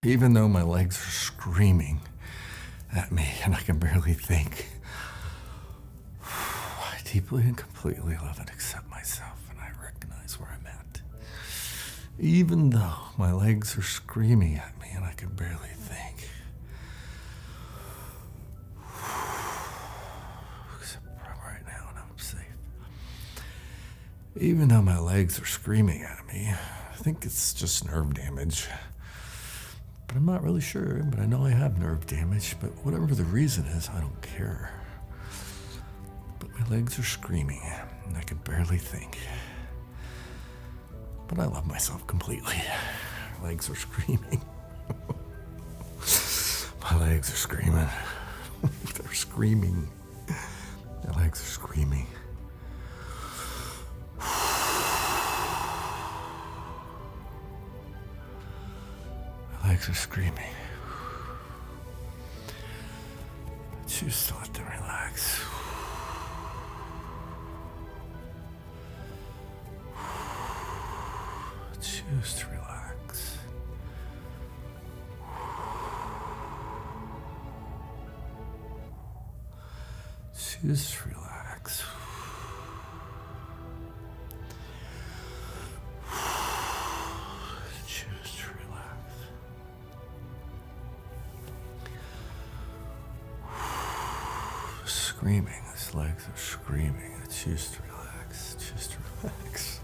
Even though my legs are screaming at me and I can barely think, I deeply and completely love and accept myself, and I recognize where I'm at. Even though my legs are screaming at me and I can barely think. Except right now, and I'm safe. Even though my legs are screaming at me, I think it's just nerve damage. But I'm not really sure, but I know I have nerve damage, but whatever the reason is, I don't care. But my legs are screaming, and I can barely think. But I love myself completely. My legs are screaming. My legs are screaming. They're screaming. My legs are screaming. My legs are screaming. Choose to let them relax. Choose to relax. Choose to relax. Choose to relax. Screaming. His legs are screaming. Choose to relax. Choose to relax.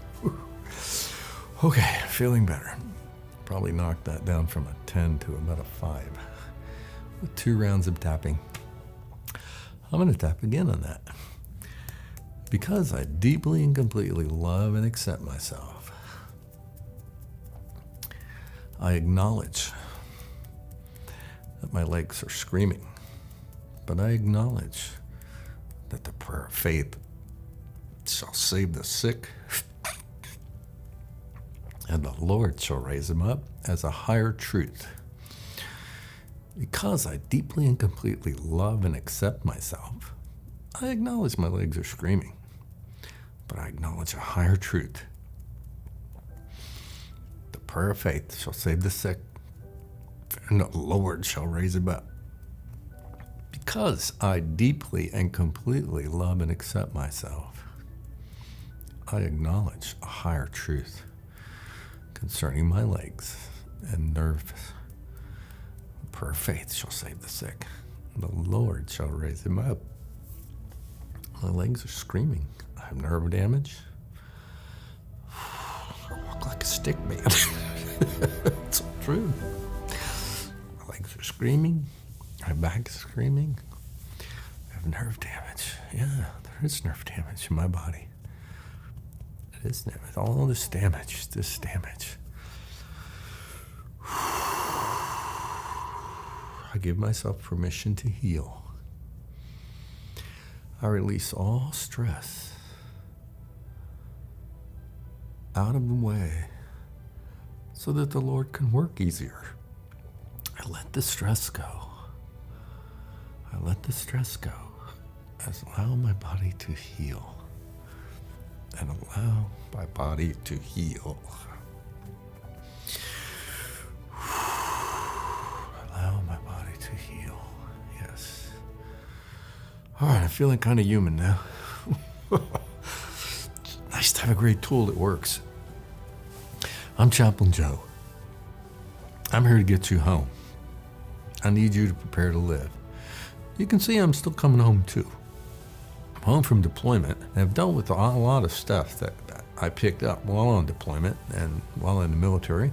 Okay, feeling better. Probably knocked that down from a 10 to about a 5 with 2 rounds of tapping. I'm going to tap again on that because I deeply and completely love and accept myself. I acknowledge that my legs are screaming, but I acknowledge that the prayer of faith shall save the sick, and the Lord shall raise him up as a higher truth. Because I deeply and completely love and accept myself, I acknowledge my legs are screaming, but I acknowledge a higher truth. The prayer of faith shall save the sick, and the Lord shall raise him up. Because I deeply and completely love and accept myself, I acknowledge a higher truth concerning my legs and nerves. The prayer of faith shall save the sick, and the Lord shall raise him up. My legs are screaming. I have nerve damage. I walk like a stick man. It's all true. My legs are screaming. My back is screaming. I have nerve damage. Yeah, there is nerve damage in my body. It is damage. All this damage. I give myself permission to heal. I release all stress out of the way so that the Lord can work easier. I let the stress go. I let the stress go. I allow my body to heal. And allow my body to heal. Allow my body to heal. Yes. All right, I'm feeling kind of human now. Nice to have a great tool that works. I'm Chaplain Joe. I'm here to get you home. I need you to prepare to live. You can see I'm still coming home too. I'm home from deployment, and I've dealt with a lot of stuff that I picked up while on deployment and while in the military.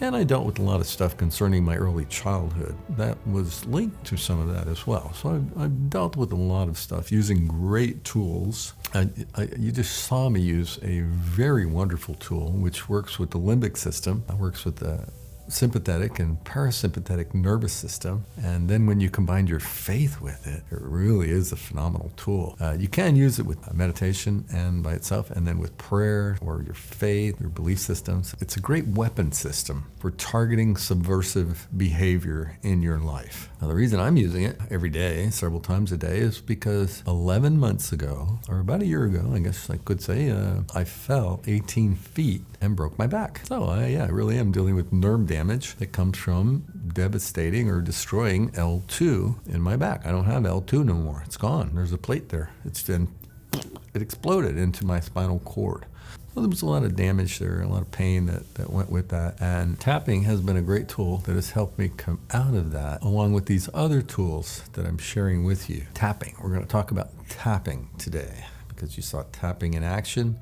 And I dealt with a lot of stuff concerning my early childhood that was linked to some of that as well. So I've dealt with a lot of stuff using great tools. You just saw me use a very wonderful tool which works with the limbic system. It works with the sympathetic and parasympathetic nervous system. And then when you combine your faith with it, it really is a phenomenal tool. You can use it with meditation and by itself, and then with prayer or your faith, your belief systems. It's a great weapon system for targeting subversive behavior in your life. Now, the reason I'm using it every day, several times a day, is because 11 months ago, or about a year ago, I guess I could say, I fell 18 feet and broke my back. So I really am dealing with nerve damage damage that comes from devastating or destroying L2 in my back. I don't have L2 no more. It's gone. There's a plate there. It exploded into my spinal cord. So there was a lot of damage there, a lot of pain that went with that. And tapping has been a great tool that has helped me come out of that, along with these other tools that I'm sharing with you. Tapping. We're going to talk about tapping today because you saw tapping in action.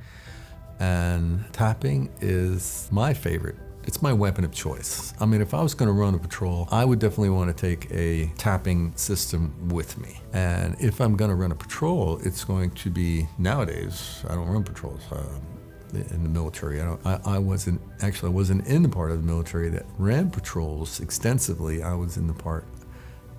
And tapping is my favorite. It's my weapon of choice. I mean, if I was going to run a patrol, I would definitely want to take a tapping system with me. And if I'm going to run a patrol, it's going to be, nowadays, I don't run patrols in the military. I wasn't in the part of the military that ran patrols extensively. I was in the part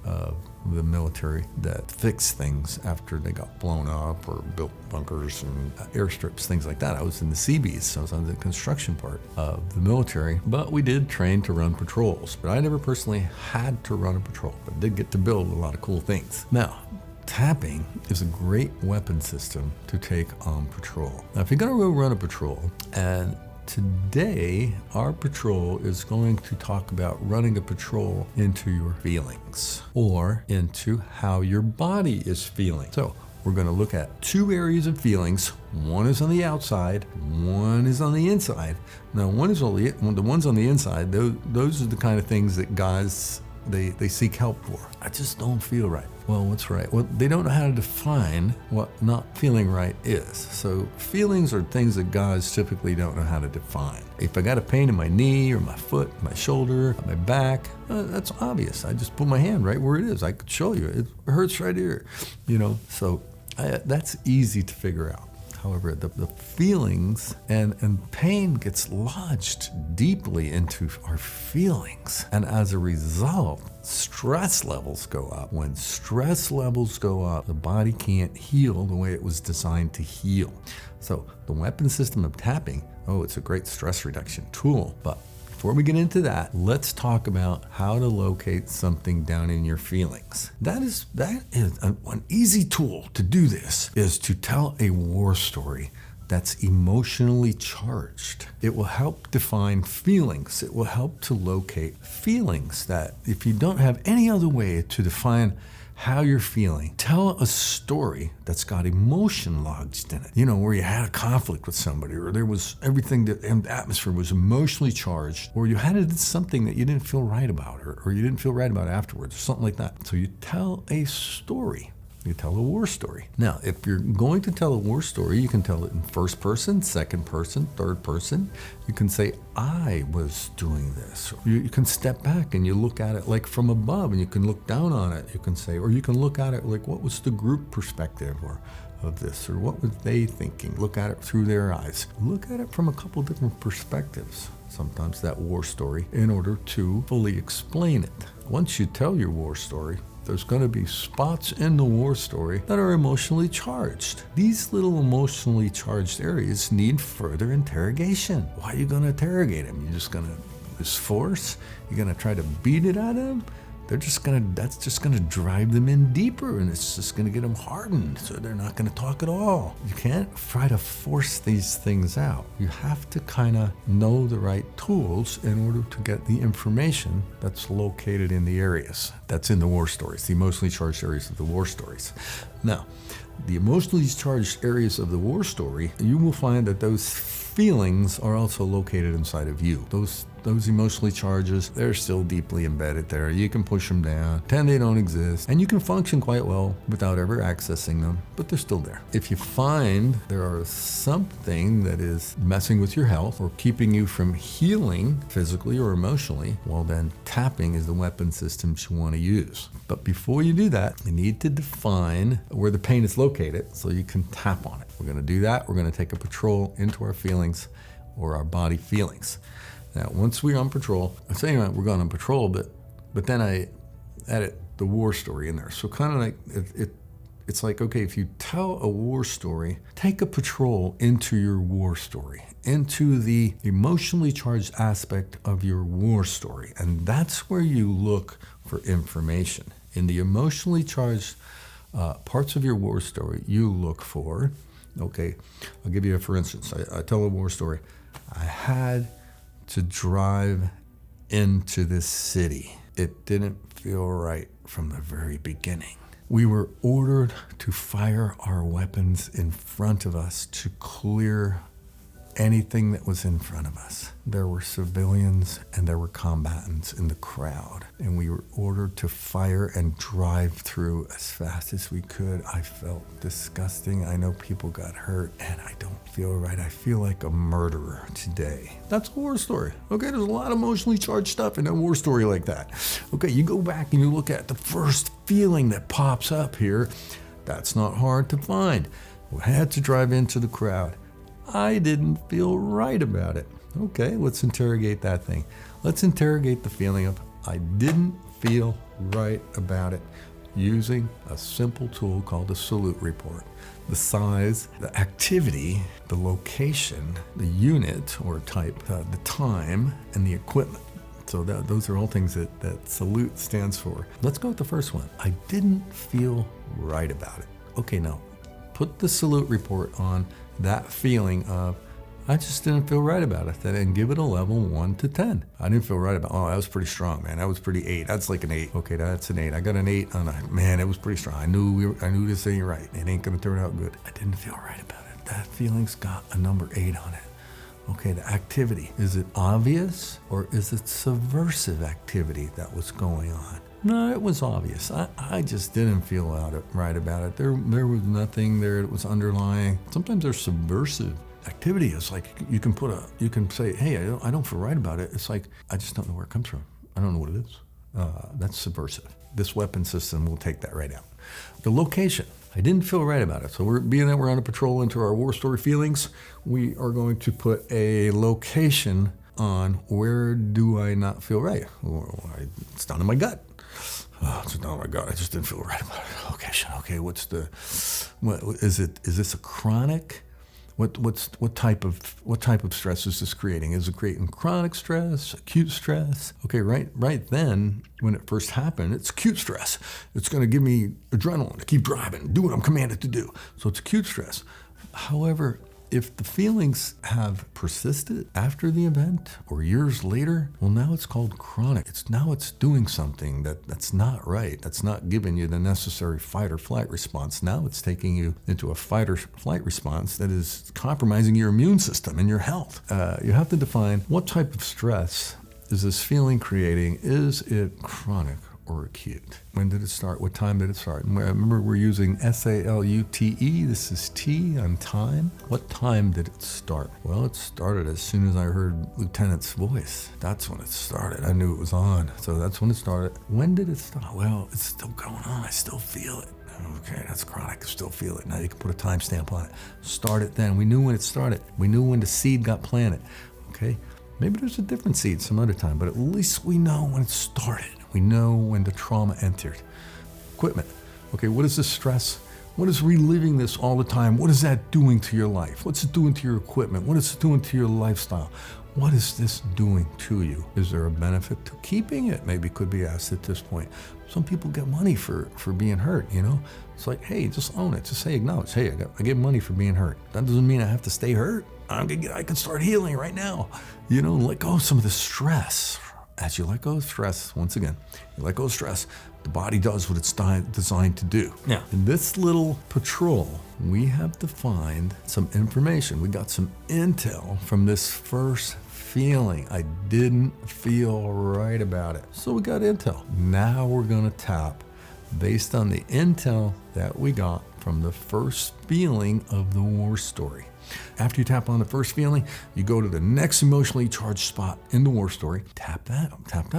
of the military that fixed things after they got blown up or built bunkers and airstrips, things like that. I was in the Seabees, so I was on the construction part of the military, but we did train to run patrols. But I never personally had to run a patrol, but did get to build a lot of cool things. Now, tapping is a great weapon system to take on patrol. Now, if you're gonna go run a patrol, and today, our patrol is going to talk about running a patrol into your feelings or into how your body is feeling. So we're going to look at two areas of feelings. One is on the outside, one is on the inside. Now, the ones on the inside, those are the kind of things that guys, they seek help for. I just don't feel right. Well, what's right? Well, they don't know how to define what not feeling right is. So feelings are things that guys typically don't know how to define. If I got a pain in my knee or my foot, my shoulder, my back, that's obvious. I just put my hand right where it is. I could show you. It hurts right here. So that's easy to figure out. However, the feelings and pain gets lodged deeply into our feelings. And as a result, stress levels go up. When stress levels go up, the body can't heal the way it was designed to heal. So the weapon system of tapping, it's a great stress reduction tool. But before we get into that, let's talk about how to locate something down in your feelings. That is an easy tool to do this, is to tell a war story that's emotionally charged. It will help define feelings. It will help to locate feelings that if you don't have any other way to define how you're feeling, tell a story that's got emotion lodged in it. Where you had a conflict with somebody, or there was everything that the atmosphere was emotionally charged, or you had something that you didn't feel right about, or you didn't feel right about afterwards, or something like that. So you tell a story. You tell a war story. Now, if you're going to tell a war story, you can tell it in first person, second person, third person. You can say, I was doing this. You can step back and you look at it like from above, and you can look down on it. You can say, or you can look at it like, what was the group perspective of this, or what were they thinking? Look at it through their eyes. Look at it from a couple different perspectives. Sometimes that war story, in order to fully explain it. Once you tell your war story, there's going to be spots in the war story that are emotionally charged. These little emotionally charged areas need further interrogation. Why are you going to interrogate them? You're just going to use force? You're going to try to beat it out of them? That's just going to drive them in deeper, and it's just going to get them hardened, so they're not going to talk at all. You can't try to force these things out. You have to kind of know the right tools in order to get the information that's located in the areas that's in the war stories, the emotionally charged areas of the war stories. Now, the emotionally charged areas of the war story, you will find that those feelings are also located inside of you. Those emotionally charges, they're still deeply embedded there. You can push them down, pretend they don't exist, and you can function quite well without ever accessing them, but they're still there. If you find there are something that is messing with your health or keeping you from healing physically or emotionally, well then tapping is the weapon system you want to use. But before you do that, you need to define where the pain is located so you can tap on it. We're going to do that. We're going to take a patrol into our feelings or our body feelings. Now, once we're on patrol, I'm saying we're going on patrol, but then I added the war story in there. So kind of like it's like, okay, if you tell a war story, take a patrol into your war story, into the emotionally charged aspect of your war story. And that's where you look for information. In the emotionally charged parts of your war story, you look for, okay, I'll give you for instance. I tell a war story. I had to drive into this city. It didn't feel right from the very beginning. We were ordered to fire our weapons in front of us to clear anything that was in front of us. There were civilians and there were combatants in the crowd, and we were ordered to fire and drive through as fast as we could. I felt disgusting. I know people got hurt, and I don't feel right. I feel like a murderer today. That's a war story. Okay, there's a lot of emotionally charged stuff in a war story like that. Okay, you go back and you look at the first feeling that pops up here. That's not hard to find. We had to drive into the crowd. I didn't feel right about it. Okay, let's interrogate that thing. Let's interrogate the feeling of I didn't feel right about it using a simple tool called the S.A.L.U.T.E report. The size, the activity, the location, the unit or type, the time, and the equipment. So those are all things that S.A.L.U.T.E stands for. Let's go with the first one. I didn't feel right about it. Okay, now put the S.A.L.U.T.E report on that feeling of I just didn't feel right about it, and give it a level 1 to 10. I didn't feel right about it. Oh, that was pretty strong, man. That was pretty 8. That's like an 8. Okay, that's an 8. I got an 8 on that. Man, it was pretty strong. I knew this ain't right. It ain't gonna turn out good. I didn't feel right about it. That feeling's got a number 8 on it. Okay, the activity. Is it obvious or is it subversive activity that was going on? No, it was obvious. I just didn't feel right about it. There was nothing there that was underlying. Sometimes there's subversive activity. It's like you can say, hey, I don't feel right about it. It's like, I just don't know where it comes from. I don't know what it is. That's subversive. This weapon system will take that right out. The location. I didn't feel right about it. So being that we're on a patrol into our war story feelings, we are going to put a location on where do I not feel right? It's down in my gut. Oh my God, I just didn't feel right about it. Location. Okay, what is it? Is this a chronic? What type of stress is this creating? Is it creating chronic stress, acute stress? Okay, right then, when it first happened, it's acute stress. It's going to give me adrenaline to keep driving, do what I'm commanded to do. So it's acute stress. However, if the feelings have persisted after the event or years later, well, now it's called chronic. Now it's doing something that's not right. That's not giving you the necessary fight or flight response. Now it's taking you into a fight or flight response that is compromising your immune system and your health. You have to define what type of stress is this feeling creating. Is it chronic or acute? When did it start? What time did it start? And remember, we're using S.A.L.U.T.E. This is T on time. What time did it start? Well, it started as soon as I heard Lieutenant's voice. That's when it started. I knew it was on. So that's when it started. When did it start? Well, it's still going on. I still feel it. Okay, that's chronic. I still feel it. Now you can put a timestamp on it. Start it then. We knew when it started. We knew when the seed got planted. Okay? Maybe there's a different seed some other time, but at least we know when it started. We know when the trauma entered. Equipment. Okay, what is this stress? What is reliving this all the time? What is that doing to your life? What's it doing to your equipment? What is it doing to your lifestyle? What is this doing to you? Is there a benefit to keeping it? Maybe could be asked at this point. Some people get money for being hurt, you know? It's like, hey, just own it. Just say, acknowledge, hey, I get money for being hurt. That doesn't mean I have to stay hurt. I can start healing right now. You know, let go of some of the stress. As you let go of stress, once again, you let go of stress, the body does what it's designed to do. Now, in this little patrol, we have to find some information. We got some intel from this first feeling. I didn't feel right about it. So we got intel. Now we're going to tap based on the intel that we got from the first feeling of the war story. After you tap on the first feeling, you go to the next emotionally charged spot in the war story. Tap that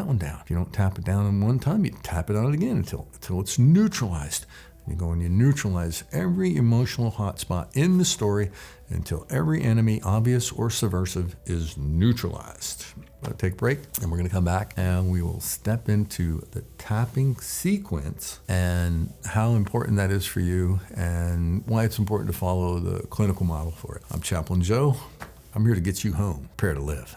one down. If you don't tap it down in one time, you tap it on it again until it's neutralized. You go and you neutralize every emotional hot spot in the story until every enemy, obvious or subversive, is neutralized. We're going to take a break, and we're going to come back, and we will step into the tapping sequence and how important that is for you and why it's important to follow the clinical model for it. I'm Chaplain Joe. I'm here to get you home. Prepare to live.